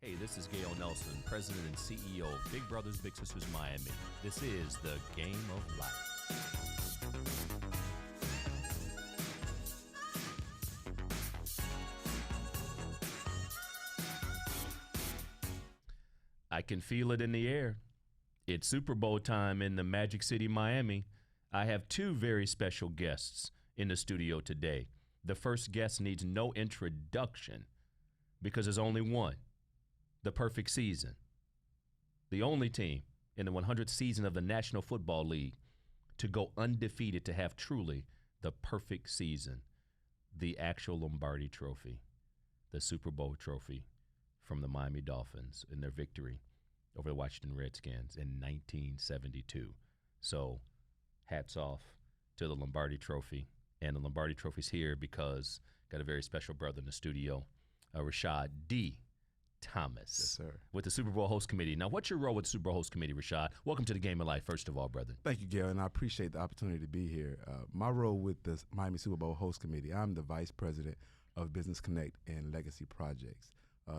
Hey, this is Gale Nelson, President and CEO of Big Brothers Big Sisters Miami. This is the Game of Life. I can feel it in the air. It's Super Bowl time in the Magic City, Miami. I have two very special guests in the studio today. The first guest needs no introduction because there's only one. The perfect season. The only team in the 100th season of the National Football League to go undefeated, to have truly the perfect season. The actual Lombardi Trophy, the Super Bowl trophy from the Miami Dolphins in their victory over the Washington Redskins in 1972. So hats off to the Lombardi Trophy. And the Lombardi Trophy's here because got a very special brother in the studio, Rashad D. Thomas. Yes, sir. With the Super Bowl Host Committee. Now, what's your role with the Super Bowl Host Committee, Rashad? Welcome to the Game of Life, first of all, brother. Thank you, Gale, and I appreciate the opportunity to be here. My role with the Miami Super Bowl Host Committee, I'm the Vice President of Business Connect and Legacy Projects.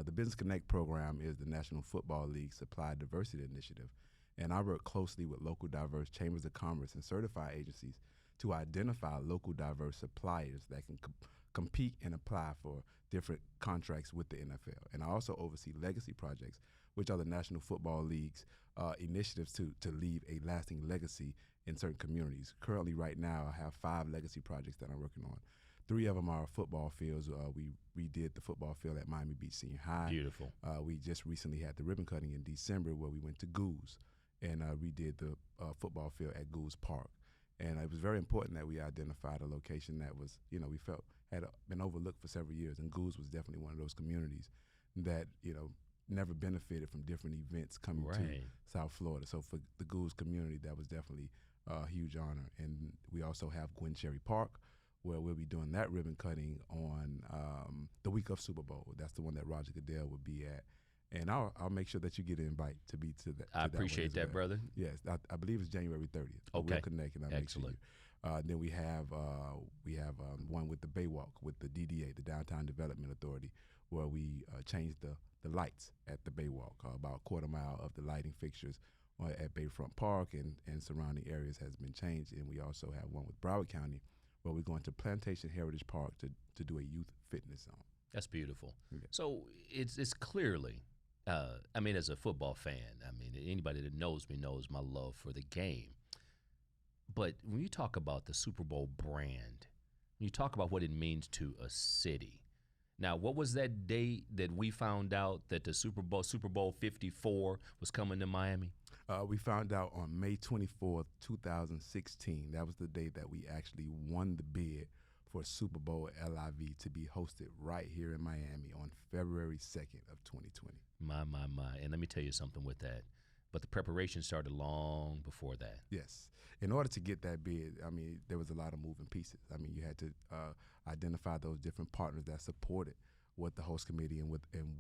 The Business Connect program is the National Football League Supply Diversity Initiative, and I work closely with local diverse chambers of commerce and certified agencies to identify local diverse suppliers that can compete and apply for different contracts with the NFL. And I also oversee legacy projects, which are the National Football League's initiatives to leave a lasting legacy in certain communities. Currently, right now, I have 5 legacy projects that I'm working on. 3 of them are football fields. We redid the football field at Miami Beach Senior High. Beautiful. We just recently had the ribbon cutting in December where we went to Goose and redid the football field at Goose Park. And it was very important that we identified a location that was, we felt had been overlooked for several years. And Goose was definitely one of those communities that, never benefited from different events coming to South Florida. So for the Goose community, that was definitely a huge honor. And we also have Gwen Cherry Park, where we'll be doing that ribbon cutting on the week of Super Bowl. That's the one that Roger Goodell would be at. And I'll make sure that you get an invite to be to that. I appreciate that, brother. Yes, I believe it's January 30th. Okay. We'll connect and I'll make sure you. Then we have one with the Baywalk, with the DDA, the Downtown Development Authority, where we changed the lights at the Baywalk. About a quarter mile of the lighting fixtures at Bayfront Park and surrounding areas has been changed. And we also have one with Broward County, where we're going to Plantation Heritage Park to do a youth fitness zone. That's beautiful. Okay. So it's clearly, as a football fan, anybody that knows me knows my love for the game. But when you talk about the Super Bowl brand, when you talk about what it means to a city. Now, what was that day that we found out that the Super Bowl 54 was coming to Miami? We found out on May 24th, 2016. That was the day that we actually won the bid for Super Bowl LIV to be hosted right here in Miami on February 2nd of 2020. My. And let me tell you something with that. But the preparation started long before that. Yes. In order to get that bid, there was a lot of moving pieces. You had to identify those different partners that supported what the host committee and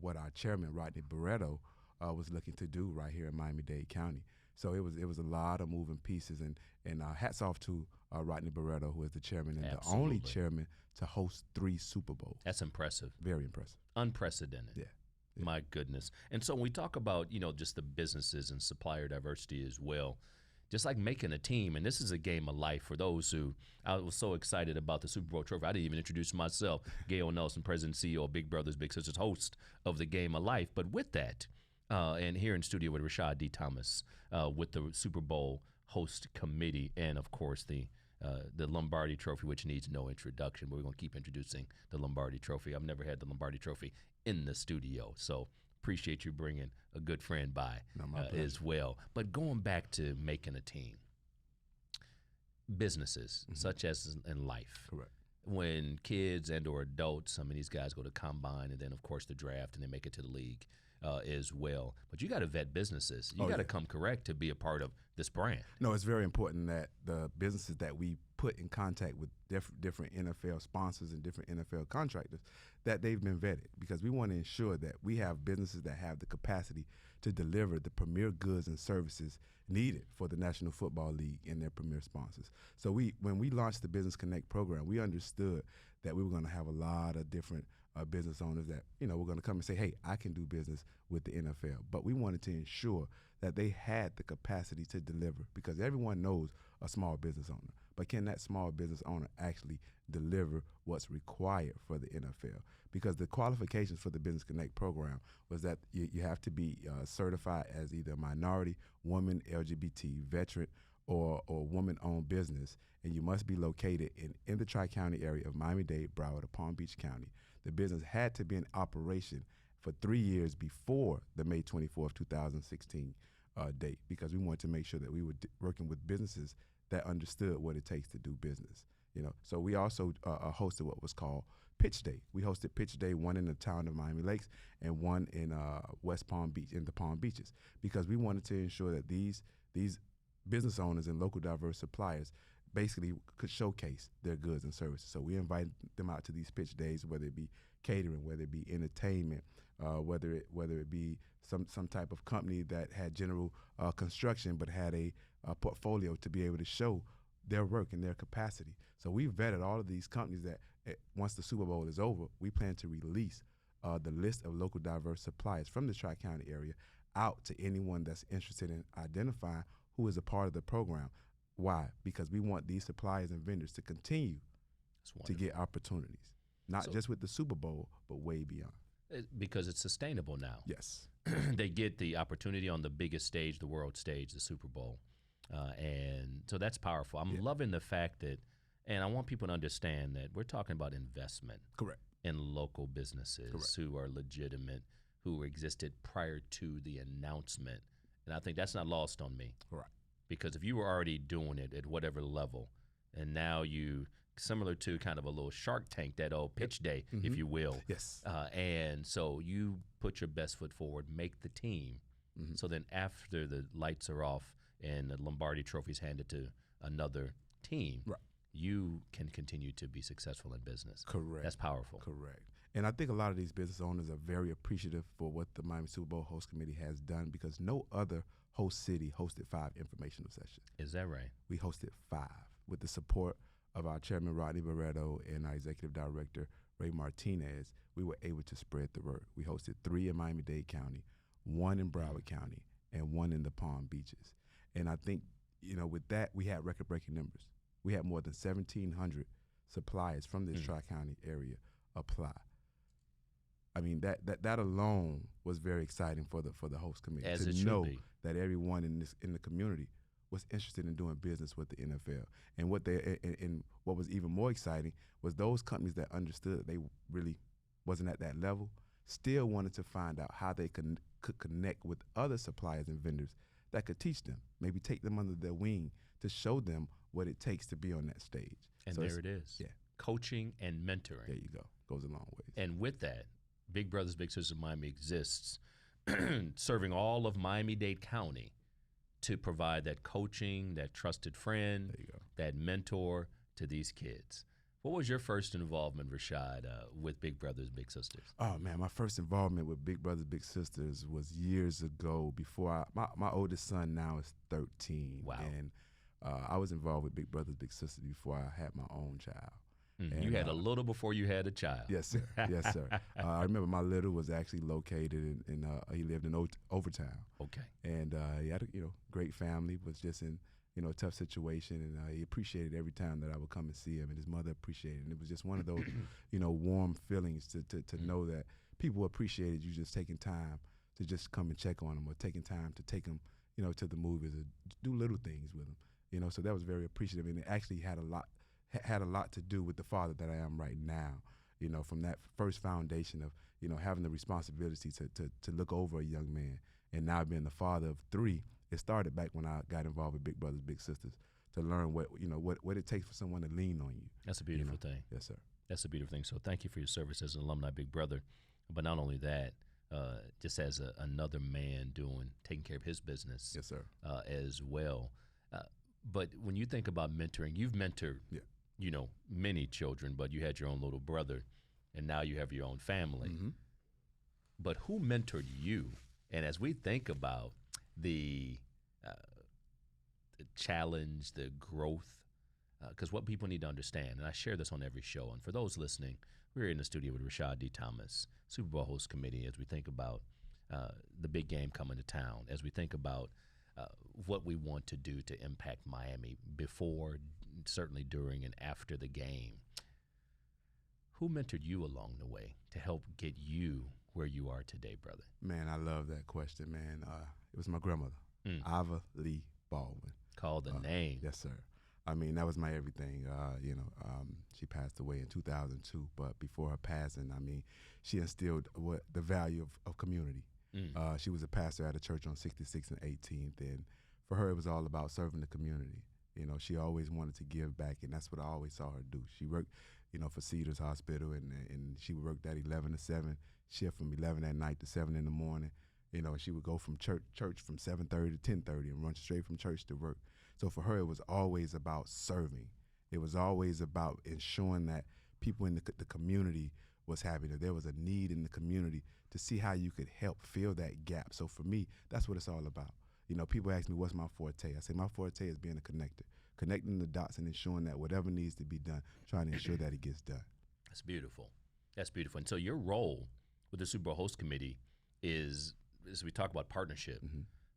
what our chairman, Rodney Barreto, was looking to do right here in Miami-Dade County. So it was a lot of moving pieces, and hats off to Rodney Barreto, who is the chairman and Absolutely. the only chairman to host 3 Super Bowls. That's impressive. Very impressive. Unprecedented. Yeah. My goodness. And so when we talk about, just the businesses and supplier diversity as well, just like making a team, and this is a game of life for those who, I was so excited about the Super Bowl trophy. I didn't even introduce myself, Gale Nelson, President and CEO of Big Brothers Big Sisters, host of the Game of Life. But with that, and here in studio with Rashad D. Thomas, with the Super Bowl Host Committee, and of course the Lombardi Trophy, which needs no introduction, but we're going to keep introducing the Lombardi Trophy. I've never had the Lombardi Trophy in the studio, so appreciate you bringing a good friend by as well. But going back to making a team, businesses such as in life. Correct. When kids and or adults, these guys go to combine and then, of course, the draft and they make it to the league as well. But you got to vet businesses. You got to come correct to be a part of this brand. No, it's very important that the businesses that we put in contact with different NFL sponsors and different NFL contractors, that they've been vetted, because we want to ensure that we have businesses that have the capacity to deliver the premier goods and services needed for the National Football League and their premier sponsors. So when we launched the Business Connect program, we understood that we were going to have a lot of different business owners that, were going to come and say, hey, I can do business with the NFL. But we wanted to ensure that they had the capacity to deliver, because everyone knows a small business owner. But can that small business owner actually deliver what's required for the NFL? Because the qualifications for the Business Connect program was that you have to be certified as either a minority, woman, LGBT, veteran, or woman-owned business, and you must be located in the Tri-County area of Miami-Dade, Broward, or Palm Beach County. The business had to be in operation for 3 years before the May 24th, 2016 date, because we wanted to make sure that we were working with businesses that understood what it takes to do business. So we also hosted what was called Pitch Day. We hosted Pitch Day, one in the town of Miami Lakes and one in West Palm Beach, in the Palm Beaches, because we wanted to ensure that these business owners and local diverse suppliers basically could showcase their goods and services. So we invited them out to these pitch days, whether it be catering, whether it be entertainment, whether it be some type of company that had general construction but had a portfolio to be able to show their work and their capacity. So we vetted all of these companies that once the Super Bowl is over, we plan to release the list of local diverse suppliers from the Tri-County area out to anyone that's interested in identifying who is a part of the program. Why? Because we want these suppliers and vendors to continue to get opportunities, not just with the Super Bowl, but way beyond. Because it's sustainable now. Yes. They get the opportunity on the biggest stage, the world stage, the Super Bowl. And so that's powerful. I'm loving the fact that, and I want people to understand that we're talking about investment. Correct. In local businesses who are legitimate, who existed prior to the announcement. And I think that's not lost on me. Right. Because if you were already doing it at whatever level, and now you, similar to kind of a little Shark Tank, that old pitch day, if you will. Yes. And so you put your best foot forward, make the team. So then after the lights are off and the Lombardi Trophy's handed to another team, you can continue to be successful in business. Correct. That's powerful. Correct. And I think a lot of these business owners are very appreciative for what the Miami Super Bowl Host Committee has done, because no other host city hosted 5 informational sessions. Is that right? We hosted 5 with the support of our chairman, Rodney Barreto, and our executive director, Ray Martinez. We were able to spread the word. We hosted 3 in Miami-Dade County, 1 in Broward County, and 1 in the Palm Beaches. And I think, with that, we had record-breaking numbers. We had more than 1,700 suppliers from this Tri-County area apply. I mean, that alone was very exciting for the host committee, as to it should know be. that everyone in the community was interested in doing business with the NFL. And what was even more exciting was those companies that understood they really wasn't at that level still wanted to find out how they could connect with other suppliers and vendors that could teach them, maybe take them under their wing to show them what it takes to be on that stage. And so there it is. Yeah. Coaching and mentoring. There you go. Goes a long ways. And with that, Big Brothers Big Sisters of Miami exists, serving all of Miami-Dade County to provide that coaching, that trusted friend, There you go. that mentor to these kids. What was your first involvement, Rashad, with Big Brothers Big Sisters? Oh, man, my first involvement with Big Brothers Big Sisters was years ago, before my oldest son now is 13. Wow. And I was involved with Big Brothers Big Sisters before I had my own child. You had a little before you had a child. Yes, sir. Yes, sir. I remember my little was actually located in he lived in Overtown. Okay. And he had a great family, was just in a tough situation, and he appreciated every time that I would come and see him, and his mother appreciated it. And it was just one of those warm feelings to know that people appreciated you just taking time to just come and check on them, or taking time to take them to the movies, or do little things with them. So that was very appreciative, and it actually had a lot to do with the father that I am right now. From that first foundation of having the responsibility to look over a young man, and now being the father of 3. It started back when I got involved with Big Brothers Big Sisters, to learn what it takes for someone to lean on you. That's a beautiful thing. Yes, sir. That's a beautiful thing. So thank you for your service as an alumni Big Brother. But not only that, just as another man taking care of his business. Yes, sir. As well. But when you think about mentoring, you've mentored, many children, but you had your own little brother, and now you have your own family. But who mentored you? And as we think about the challenge, the growth, because what people need to understand, and I share this on every show, and for those listening, we're in the studio with Rashad D. Thomas, Super Bowl Host Committee, as we think about the big game coming to town, as we think about what we want to do to impact Miami before, certainly during, and after the game. Who mentored you along the way to help get you where you are today, brother? Man, I love that question, man. It was my grandmother, Ava Lee Baldwin. Call the name. Yes, sir. I mean, that was my everything. She passed away in 2002, but before her passing, I mean, she instilled the value of community. She was a pastor at a church on 66th and 18th, and for her, it was all about serving the community. You know, she always wanted to give back, and that's what I always saw her do. She worked, for Cedars Hospital, and she worked that 11 to 7 shift from 11 at night to 7 in the morning. She would go from church from 7:30 to 10:30 and run straight from church to work. So for her, it was always about serving. It was always about ensuring that people in the community was happy, that there was a need in the community to see how you could help fill that gap. So for me, that's what it's all about. People ask me, what's my forte? I say my forte is being a connector, connecting the dots and ensuring that whatever needs to be done, trying to ensure that it gets done. That's beautiful. That's beautiful. And so your role with the Super Bowl Host Committee is, as we talk about partnership,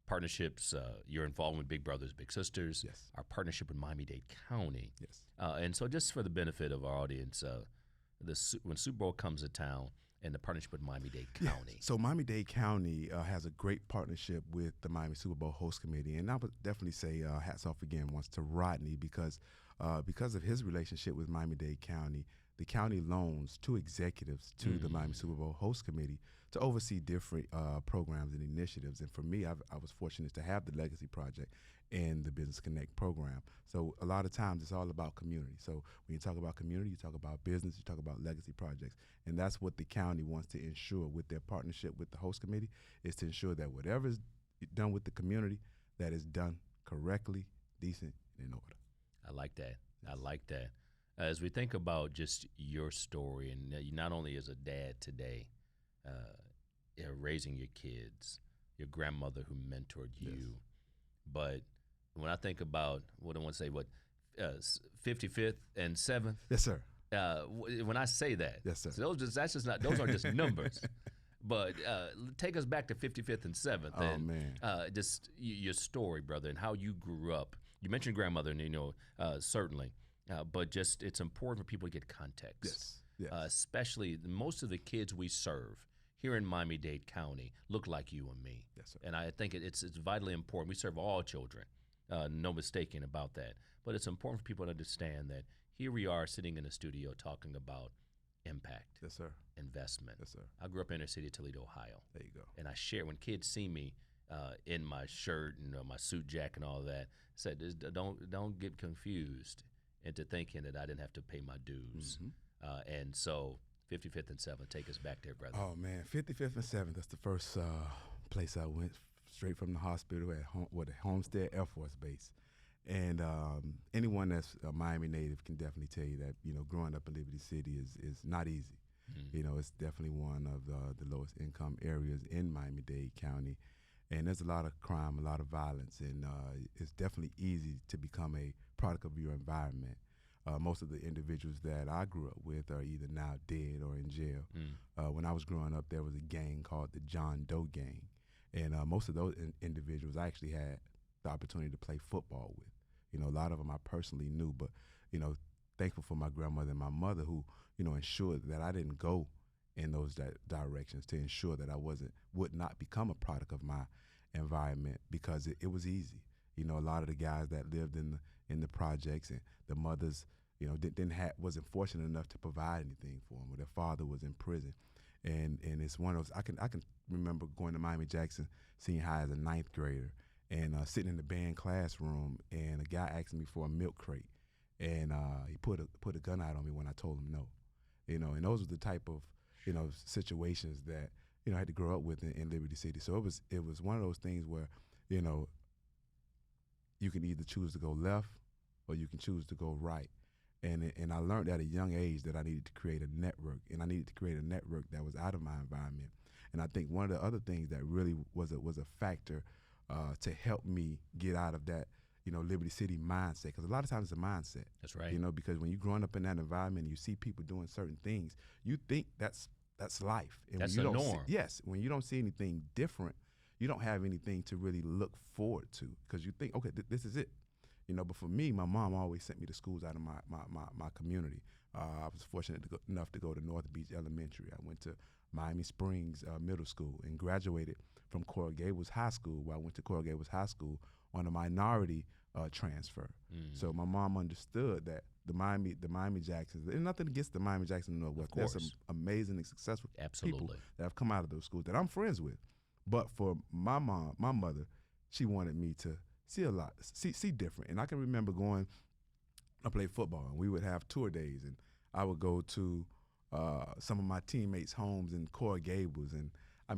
partnerships, you're involved with Big Brothers, Big Sisters, yes. Our partnership with Miami-Dade County. Yes. And so just for the benefit of our audience, when Super Bowl comes to town, and the partnership with Miami-Dade County. Yeah. So Miami-Dade County has a great partnership with the Miami Super Bowl Host Committee, and I would definitely say hats off again once to Rodney because of his relationship with Miami-Dade County. The county loans 2 executives to the Miami Super Bowl Host Committee to oversee different programs and initiatives. And for me, I was fortunate to have the Legacy Project and the Business Connect program. So a lot of times it's all about community. So when you talk about community, you talk about business, you talk about legacy projects. And that's what the county wants to ensure with their partnership with the host committee, is to ensure that whatever is done with the community, that is done correctly, decent, and in order. I like that. I like that. As we think about just your story, and not only as a dad today, raising your kids, your grandmother who mentored you, but when I think about what I want to say, 55th and 7th. Yes, sir. When I say that, yes, sir. So those aren't just numbers. But take us back to 55th and 7th. Oh, and, man. Just your story, brother, and how you grew up. You mentioned grandmother, and certainly. But just it's important for people to get context. Yes. Yes. Especially most of the kids we serve here in Miami-Dade County look like you and me. Yes, sir. And I think it's vitally important. We serve all children, no mistaking about that. But it's important for people to understand that here we are sitting in a studio talking about impact. Yes, sir. Investment. Yes, sir. I grew up in inner city Toledo, Ohio. There you go. And I share when kids see me in my shirt and my suit jacket and all that, I said, don't get confused into thinking that I didn't have to pay my dues. And so 55th and 7th, take us back there, brother. Oh, man, 55th and 7th, that's the first place I went straight from the hospital at Homestead Air Force Base. And anyone that's a Miami native can definitely tell you that, growing up in Liberty City is not easy. It's definitely one of the lowest income areas in Miami-Dade County. And there's a lot of crime, a lot of violence, and it's definitely easy to become a product of your environment. Most of the individuals that I grew up with are either now dead or in jail. When I was growing up, there was a gang called the John Doe Gang. And most of those individuals I actually had the opportunity to play football with. A lot of them I personally knew, but, thankful for my grandmother and my mother who, ensured that I didn't go in those directions, to ensure that I would not become a product of my environment, because it was easy. A lot of the guys that lived in the projects, and the mothers, wasn't fortunate enough to provide anything for them, or their father was in prison. And it's one of those, I can remember going to Miami-Jackson Senior High as a 9th grader, and sitting in the band classroom, and a guy asked me for a milk crate, and he put a gun out on me when I told him no. And those were the type of situations that I had to grow up with in Liberty City. So it was one of those things where you can either choose to go left or you can choose to go right. And I learned at a young age that I needed to create a network, and I needed to create a network that was out of my environment. And I think one of the other things that really was a factor to help me get out of that Liberty City mindset, because a lot of times it's a mindset. That's right. Because when you're growing up in that environment and you see people doing certain things, you think that's life. And that's when you a don't norm. when you don't see anything different, you don't have anything to really look forward to, because you think, okay, this is it. But for me, my mom always sent me to schools out of my community. I was fortunate enough to go to North Beach Elementary. I went to Miami Springs Middle School and graduated from Coral Gables High School, where I went to Coral Gables High School on a minority transfer. So my mom understood that the Miami Jacksons, there's nothing against the Miami Jacksons in the Northwest. There's some amazing and successful people that have come out of those schools that I'm friends with. But for my mother, she wanted me to see a lot, see different. And I can remember I played football, and we would have tour days, and I would go to some of my teammates' homes in Coral Gables, and I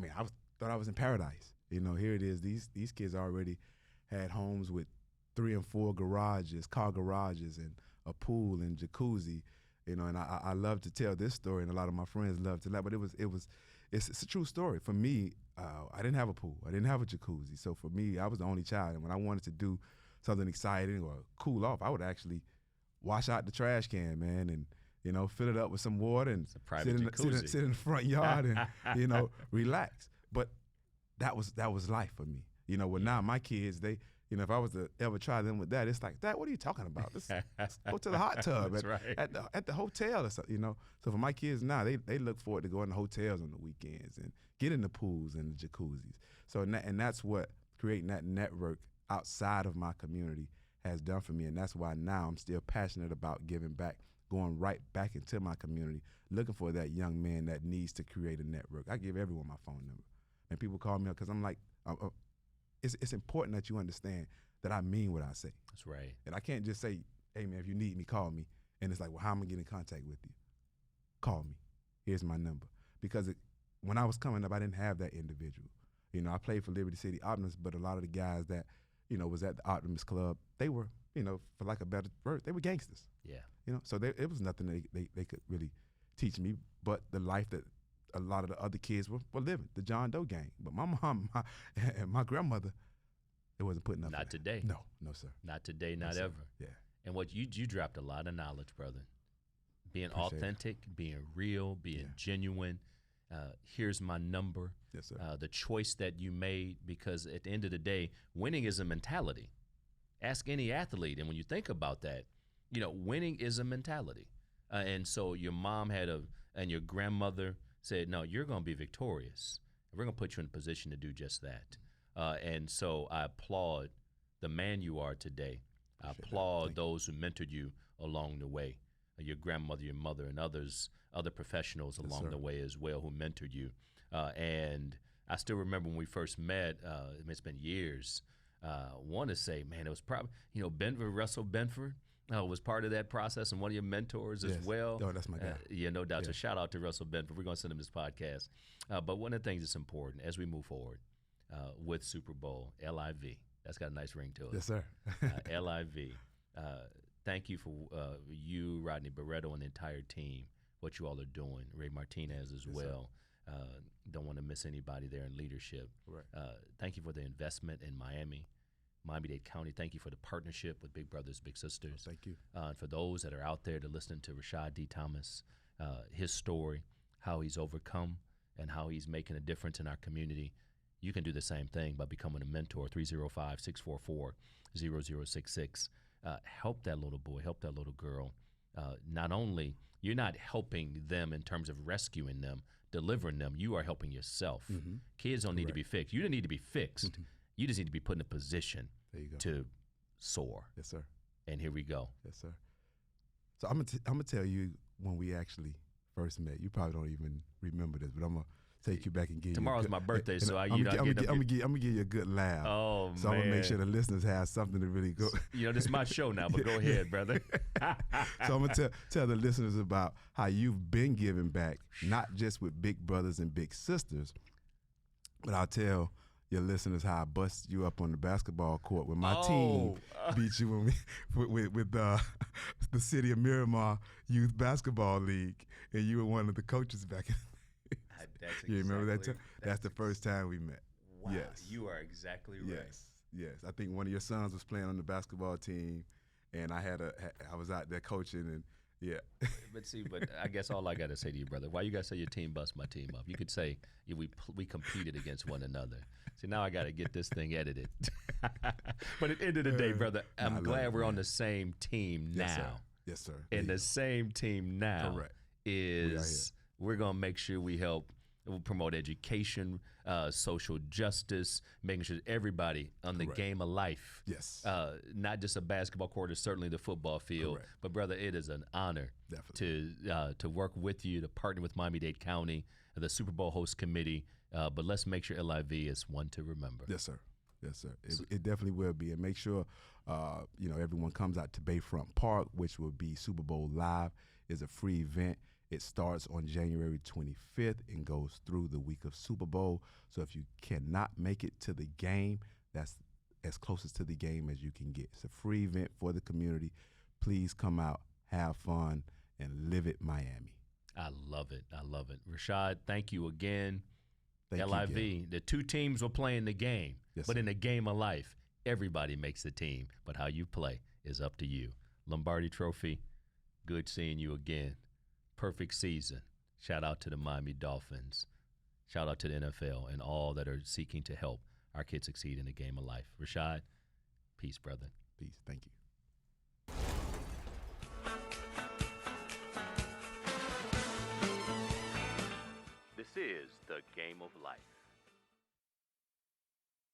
thought I was in paradise. Here it is. These kids already had homes with 3 and 4 car garages, and a pool and jacuzzi. And I love to tell this story, and a lot of my friends love to laugh. But it's a true story. For me, I didn't have a pool. I didn't have a jacuzzi. So for me, I was the only child, and when I wanted to do something exciting or cool off, I would actually wash out the trash can, man, and fill it up with some water and sit in the front yard and relax. But that was life for me. Well, now my kids, they, if I was to ever try them with that, it's like, Dad, what are you talking about? Let's go to the hot tub at the hotel or something. So for my kids now, they look forward to going to hotels on the weekends and get in the pools and the jacuzzis. So and that's what creating that network outside of my community has done for me, and that's why now I'm still passionate about giving back, going right back into my community, looking for that young man that needs to create a network. I give everyone my phone number, and people call me up because I'm like, it's important that you understand that I mean what I say. That's right. And I can't just say, hey man, if you need me, call me. And it's like, well, how am I getting in contact with you? Call me. Here's my number. Because when I was coming up, I didn't have that individual. I played for Liberty City Optimists, but a lot of the guys that was at the Optimist Club, they were, for lack of a better word, they were gangsters. Yeah. So it was nothing they could really teach me, but the life that a lot of the other kids were living, the John Doe gang. But my mom and my grandmother, it wasn't putting up. Not today. No, sir. Not today, not ever. Yeah. And what you dropped a lot of knowledge, brother. Being Appreciate authentic, being real, being genuine. Here's my number. Yes, sir. The choice that you made, because at the end of the day, winning is a mentality. Ask any athlete, and when you think about that, winning is a mentality. And so your mom and your grandmother said, no, you're going to be victorious. We're going to put you in a position to do just that. And so I applaud the man you are today. I applaud those who mentored you along the way. Your grandmother, your mother, and other professionals along the way as well who mentored you. And I still remember when we first met, it's been years. Want to say, man, it was probably, Russell Benford was part of that process and one of your mentors as well. Oh, that's my guy. Yeah, no doubt. So shout out to Russell Benford. We're going to send him this podcast. But one of the things that's important as we move forward with Super Bowl, LIV. That's got a nice ring to it. Yes, sir. LIV. Thank you for you, Rodney Barreto, and the entire team, what you all are doing. Ray Martinez as well. Don't want to miss anybody there in leadership. Right. Thank you for the investment in Miami-Dade County. Thank you for the partnership with Big Brothers Big Sisters. Thank you. And for those that are out there to listen to Rashad D. Thomas, his story, how he's overcome and how he's making a difference in our community, you can do the same thing by becoming a mentor. 305-644-0066. Help that little boy, help that little girl. Not only, you're not helping them in terms of rescuing them, delivering them, you are helping yourself. Mm-hmm. Kids don't need to be fixed. You don't need to be fixed. Mm-hmm. You just need to be put in a position to soar. Yes, sir. And here we go. Yes, sir. So I'm gonna tell you when we actually first met. You probably don't even remember this, but I'm gonna take you back and give Tomorrow's you. my birthday, so I'm gonna give you a good laugh. Oh, so man. I'm gonna make sure the listeners have something to really go. This is my show now, but go ahead, brother. So I'm gonna tell the listeners about how you've been giving back, not just with Big Brothers and Big Sisters, but I'll tell your listeners how I busted you up on the basketball court when my team beat you when we with the City of Miramar Youth Basketball League, and you were one of the coaches back in. You remember that time? That's the first time we met. Wow, yes. You are exactly right. Yes. Yes, I think one of your sons was playing on the basketball team, and I was out there coaching, and yeah. But I guess all I got to say to you, brother, why you got to say your team bust my team up? You could say we competed against one another. See, now I got to get this thing edited. But at the end of the day, brother, I'm glad we're on the same team now. Yes, sir. Yes, sir. And the same team now is we're going to make sure we help promote education, social justice, making sure everybody on the game of life. Yes. Not just a basketball court, or certainly the football field. But brother, it is an honor to work with you, to partner with Miami-Dade County, the Super Bowl Host Committee. But let's make sure LIV is one to remember. Yes, sir. Yes, sir. It definitely will be. And make sure, everyone comes out to Bayfront Park, which will be Super Bowl Live. It's a free event. It starts on January 25th and goes through the week of Super Bowl. So if you cannot make it to the game, that's as closest to the game as you can get. It's a free event for the community. Please come out, have fun, and live it Miami. I love it. I love it. Rashad, thank you again. Thank LIV, you, the two teams will play in the game. Yes, but sir. in the game of life, everybody makes the team. But how you play is up to you. Lombardi Trophy, good seeing you again. Perfect season. Shout out to the Miami Dolphins. Shout out to the NFL and all that are seeking to help our kids succeed in the game of life. Rashad, peace, brother. Peace. Thank you.